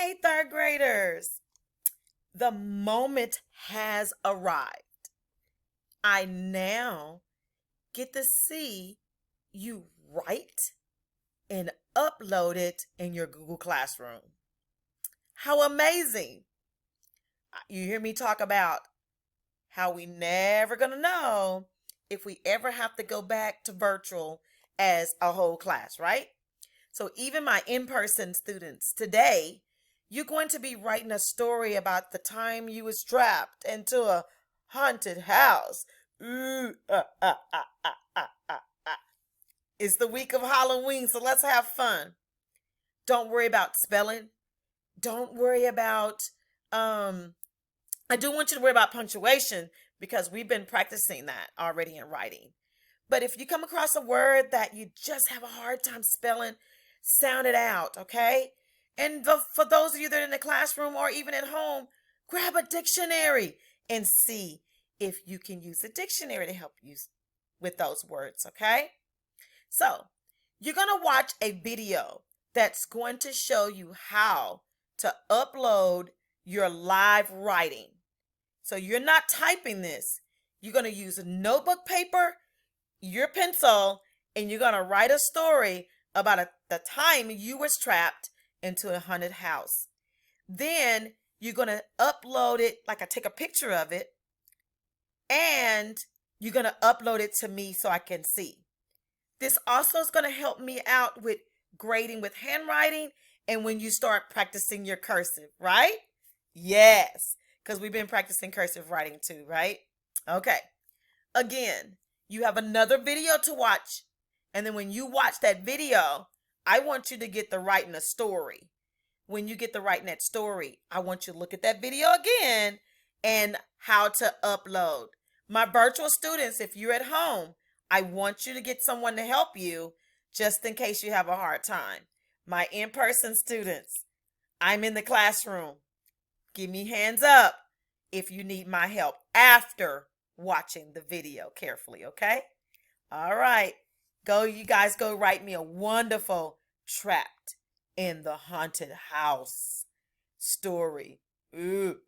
Hey, third graders. The moment has arrived. I now get to see you write and upload it in your Google Classroom. How amazing! You hear me talk about how we never going to know if we ever have to go back to virtual as a whole class, right? So even my in-person students today, you're going to be writing a story about the time you was trapped into a haunted house. Ooh, It's the week of Halloween, so let's have fun. Don't worry about spelling. Don't worry about I do want you to worry about punctuation because we've been practicing that already in writing. But if you come across a word that you just have a hard time spelling, sound it out, okay? And for those of you that are in the classroom or even at home, grab a dictionary and see if you can use a dictionary to help you with those words, okay? So, you're going to watch a video that's going to show you how to upload your live writing. So you're not typing this. You're going to use a notebook paper, your pencil, and you're going to write a story about the time you was trapped into a haunted house. Then you're going to upload it, like I take a picture of it, and you're going to upload it to me so I can see. This also is going to help me out with grading with handwriting and when you start practicing your cursive, right? Yes, because we've been practicing cursive writing too, right? Okay. Again, you have another video to watch. And then when you watch that video, I want you to get the writing a story. When you get the writing that story, I want you to look at that video again and how to upload. My virtual students, if you're at home, I want you to get someone to help you just in case you have a hard time. My in-person students, I'm in the classroom. Give me hands up if you need my help after watching the video carefully, okay? All right. You guys go write me a wonderful trapped in the haunted house story. Ooh,